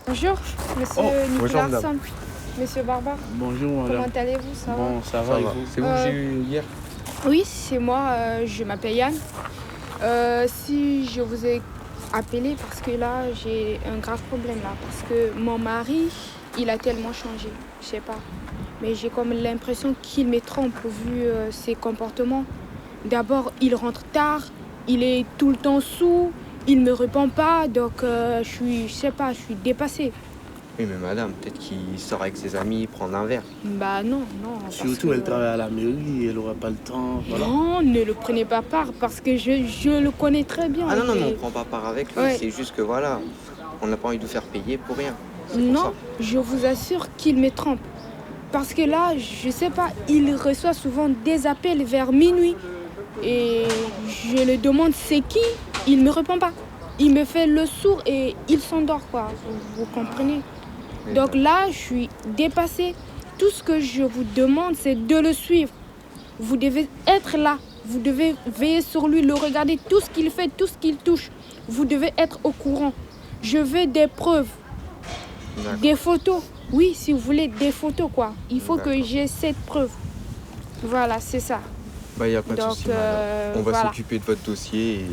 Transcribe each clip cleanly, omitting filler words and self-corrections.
Bonjour, monsieur Bonjour, Nicolas madame. Larson, monsieur Barbare. Bonjour madame. Comment allez-vous? Ça va? Bon, ça va et vous? C'est vous que j'ai eu hier? Oui, c'est moi, je m'appelle Yann. Si je vous ai appelé parce que là, j'ai un grave problème là. Parce que mon mari, il a tellement changé, je sais pas. Mais j'ai comme l'impression qu'il me trompe vu ses comportements. D'abord, il rentre tard, il est tout le temps saoul, il me répond pas, donc je sais pas, je suis dépassée. Oui, mais madame, peut-être qu'il sort avec ses amis prendre un verre. Bah non, parce Surtout, que, elle travaille à la mairie, elle aura pas le temps, voilà. non, ne le prenez pas part parce que je le connais très bien. Ah non, non, et- mais on prend pas part avec lui, Ouais. c'est juste que voilà, on n'a pas envie de vous faire payer pour rien. C'est pour Non, ça. je vous assure qu'il me trompe. Parce que là, je sais pas, il reçoit souvent des appels vers minuit. Et je le demande c'est qui, il me répond pas. Il me fait le sourd et il s'endort, quoi. Vous comprenez? Donc là, je suis dépassée. Tout ce que je vous demande, c'est de le suivre. Vous devez être là. Vous devez veiller sur lui, le regarder, tout ce qu'il fait, tout ce qu'il touche. Vous devez être au courant. Je veux des preuves, D'accord. des photos. Oui, si vous voulez, des photos, quoi. Il faut que D'accord. j'ai cette preuve. Voilà, c'est ça. Bah, y a pas de Donc, souci, madame. On va voilà. s'occuper de votre dossier,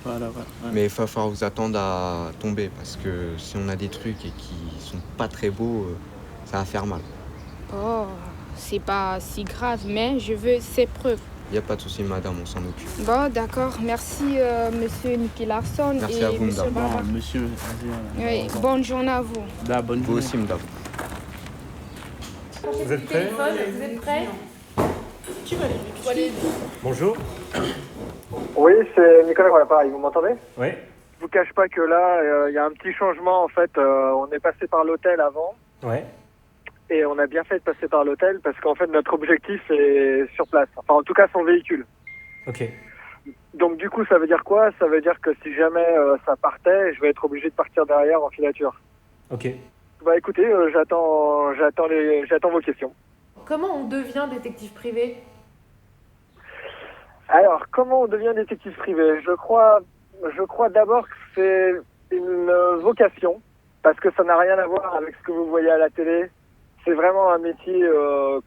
Voilà. mais il va falloir vous attendre à tomber, parce que si on a des trucs et qui sont pas très beaux, ça va faire mal. Oh, c'est pas si grave, mais je veux ces preuves. Y a pas de souci, madame, on s'en occupe. Bon, d'accord. Merci, monsieur Nicky Larson Merci et à vous, monsieur madame. Barbare. Bon, monsieur, vas-y, voilà. Oui, bonne journée à vous. Là, bonne Vous journée. aussi, madame. Vous êtes prêts? Vous êtes prêts? Bonjour. Oui, c'est Nicolas à l'appareil, vous m'entendez? Oui. Je vous cache pas que là, il y a un petit changement en fait. On est passé par l'hôtel avant Ouais. et on a bien fait de passer par l'hôtel parce qu'en fait notre objectif est sur place. Enfin, en tout cas son véhicule. Ok. Donc du coup, ça veut dire quoi? Ça veut dire que si jamais ça partait, je vais être obligé de partir derrière en filature. Ok. Bah écoutez, j'attends vos questions. Comment on devient détective privé? Alors, comment on devient détective privé? Je crois d'abord que c'est une vocation, parce que ça n'a rien à voir avec ce que vous voyez à la télé. C'est vraiment un métier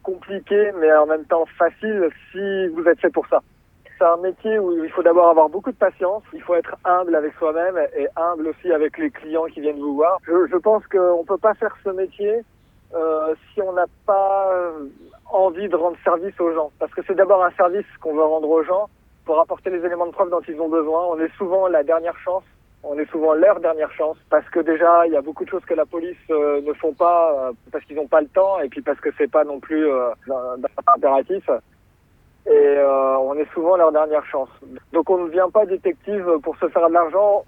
compliqué, mais en même temps facile si vous êtes fait pour ça. C'est un métier où il faut d'abord avoir beaucoup de patience, il faut être humble avec soi-même et humble aussi avec les clients qui viennent vous voir. Je pense qu'on ne peut pas faire ce métier si on n'a pas envie de rendre service aux gens. Parce que c'est d'abord un service qu'on veut rendre aux gens pour apporter les éléments de preuve dont ils ont besoin. On est souvent la dernière chance, on est souvent leur dernière chance, parce que déjà, il y a beaucoup de choses que la police ne font pas parce qu'ils n'ont pas le temps, et puis parce que c'est pas non plus un impératif. Et on est souvent leur dernière chance. Donc on ne devient pas détective pour se faire de l'argent,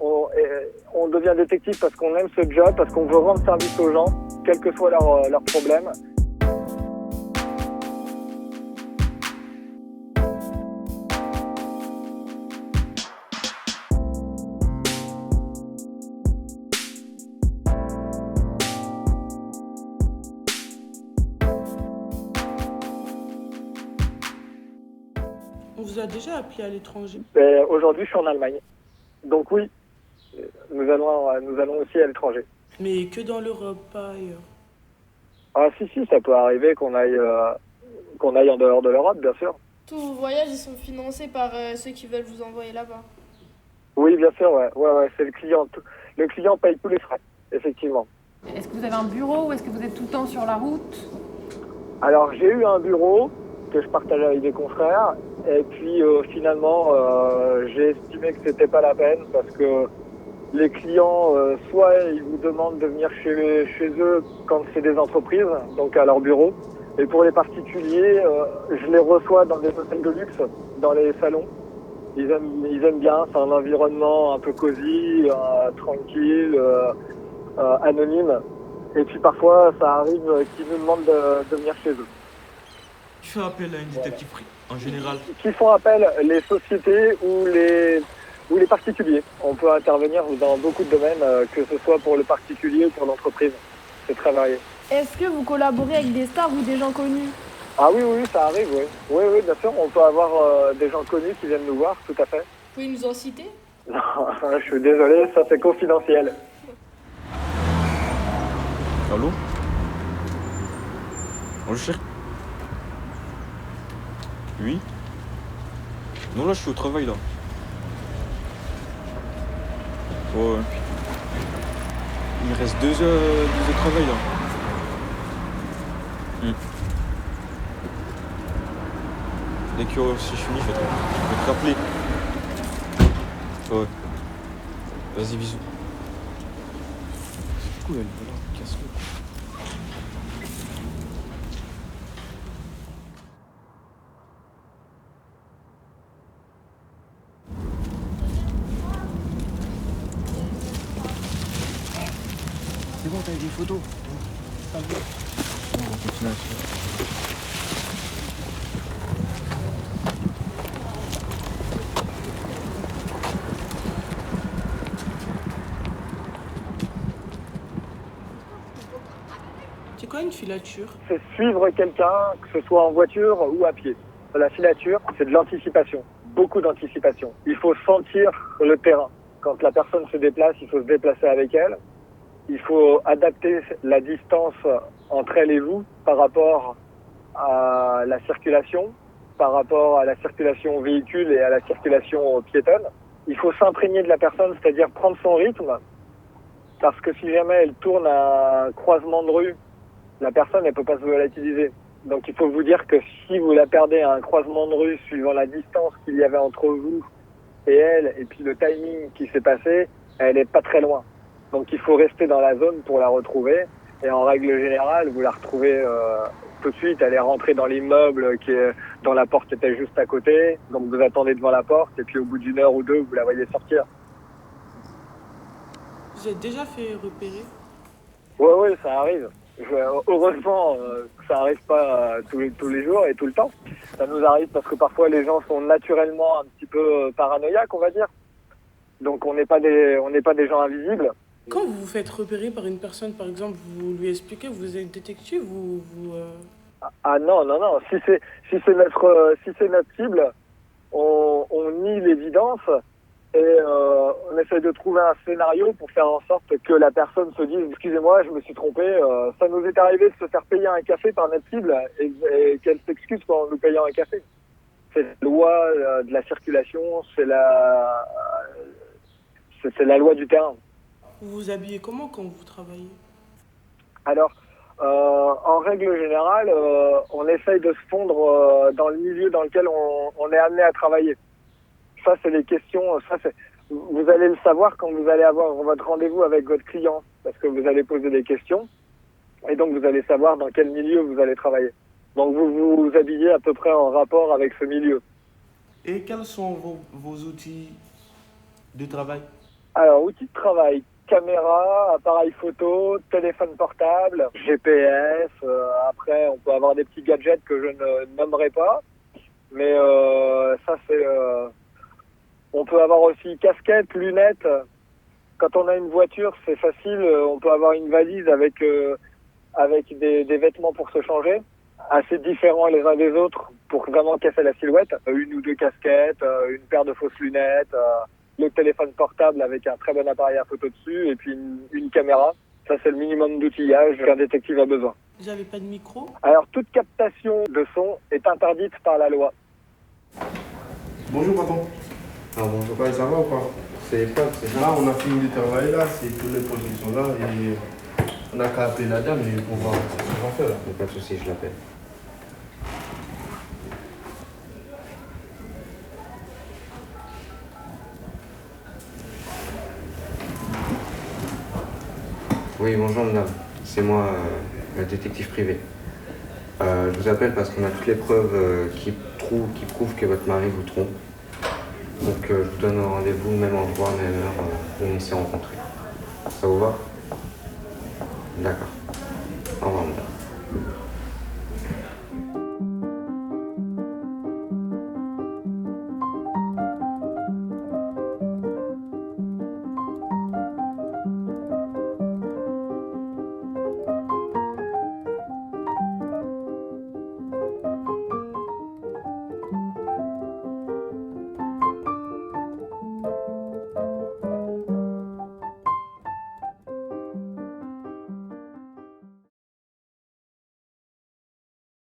on devient détective parce qu'on aime ce job, parce qu'on veut rendre service aux gens, quel que soit leur problème. On vous a déjà appelé à l'étranger. Et aujourd'hui, je suis en Allemagne. Donc oui, nous allons aussi à l'étranger. Mais que dans l'Europe, pas ailleurs. Ah si, ça peut arriver qu'on aille en dehors de l'Europe, bien sûr. Tous vos voyages ils sont financés par ceux qui veulent vous envoyer là-bas. Oui, bien sûr, ouais, c'est le client. Le client paye tous les frais, effectivement. Est-ce que vous avez un bureau ou est-ce que vous êtes tout le temps sur la route? Alors j'ai eu un bureau que je partage avec des confrères, et puis finalement j'ai estimé que c'était pas la peine parce que les clients, soit ils vous demandent de venir chez eux quand c'est des entreprises, donc à leur bureau, et pour les particuliers, je les reçois dans des hôtels de luxe, dans les salons. Ils aiment bien, c'est un environnement un peu cosy, tranquille, anonyme. Et puis parfois, ça arrive qu'ils nous demandent de venir chez eux. Tu fais appel à une détective privé, en général. Qui font appel les sociétés ou les particuliers. On peut intervenir dans beaucoup de domaines, que ce soit pour le particulier ou pour l'entreprise. C'est très varié. Est-ce que vous collaborez avec des stars ou des gens connus? Ah oui, ça arrive, oui. Oui, bien sûr, on peut avoir des gens connus qui viennent nous voir, tout à fait. Vous pouvez nous en citer? Non, je suis désolé, ça c'est confidentiel. Allô? Bonjour, cher. Oui? Non, là, je suis au travail, là. Ouais. Il me reste 2 heures de travail, là. Dès que si je finis, je vais te rappeler. Ouais. Vas-y, bisous. C'est cool, elle, voilà, casse-le. C'est bon, t'as des photos. Ça va. On va continuer à suivre. C'est quoi une filature? C'est suivre quelqu'un, que ce soit en voiture ou à pied. La filature, c'est de l'anticipation, beaucoup d'anticipation. Il faut sentir le terrain. Quand la personne se déplace, il faut se déplacer avec elle. Il faut adapter la distance entre elle et vous par rapport à la circulation, par rapport à la circulation véhicule et à la circulation piétonne. Il faut s'imprégner de la personne, c'est-à-dire prendre son rythme, parce que si jamais elle tourne à un croisement de rue, la personne, elle peut pas se volatiliser. Donc il faut vous dire que si vous la perdez à un croisement de rue, suivant la distance qu'il y avait entre vous et elle, et puis le timing qui s'est passé, elle est pas très loin. Donc il faut rester dans la zone pour la retrouver. Et en règle générale, vous la retrouvez tout de suite. Elle est rentrée dans l'immeuble dont la porte était juste à côté. Donc vous attendez devant la porte et puis au bout d'1 heure ou 2, vous la voyez sortir. Vous êtes déjà fait repérer? Ouais, ça arrive. Heureusement, ça arrive pas tous les jours et tout le temps. Ça nous arrive parce que parfois les gens sont naturellement un petit peu paranoïaques, on va dire. Donc on n'est pas des gens invisibles. Quand vous vous faites repérer par une personne, par exemple, vous lui expliquez, vous êtes détective ou Ah non. Si c'est notre cible, on nie l'évidence et on essaie de trouver un scénario pour faire en sorte que la personne se dise « Excusez-moi, je me suis trompé, ça nous est arrivé de se faire payer un café par notre cible et qu'elle s'excuse en nous payant un café. » C'est la loi de la circulation, c'est la loi du terrain. vous vous habillez comment quand vous travaillez? Alors, en règle générale, on essaye de se fondre dans le milieu dans lequel on est amené à travailler. Ça, c'est les questions. Vous allez le savoir quand vous allez avoir votre rendez-vous avec votre client, parce que vous allez poser des questions, et donc vous allez savoir dans quel milieu vous allez travailler. Donc vous vous habillez à peu près en rapport avec ce milieu. Et quels sont vos outils de travail? Alors, outils de travail, caméra, appareil photo, téléphone portable, GPS. Après, on peut avoir des petits gadgets que je ne nommerai pas. Mais ça, c'est... On peut avoir aussi casquette, lunettes. Quand on a une voiture, c'est facile. On peut avoir une valise avec des vêtements pour se changer, assez différents les uns des autres pour vraiment casser la silhouette. 1 ou 2 casquettes, une paire de fausses lunettes, le téléphone portable avec un très bon appareil à photo dessus et puis une caméra. Ça, c'est le minimum d'outillage qu'un détective a besoin. Vous n'avez pas de micro? Alors, toute captation de son est interdite par la loi. Bonjour, patron. Ah bonjour. Ouais, ça va ou pas? C'est pas, c'est ça. Là, on a fini de travailler là, c'est tous les produits qui sont là et on n'a qu'à appeler la dame et pour voir ce qu'on va faire là. Pas de soucis, je l'appelle. Oui, bonjour madame. C'est moi, le détective privé. Je vous appelle parce qu'on a toutes les preuves qui prouvent que votre mari vous trompe. Donc je vous donne un rendez-vous, même endroit, même heure, où on s'est rencontrés. Ça vous va? D'accord.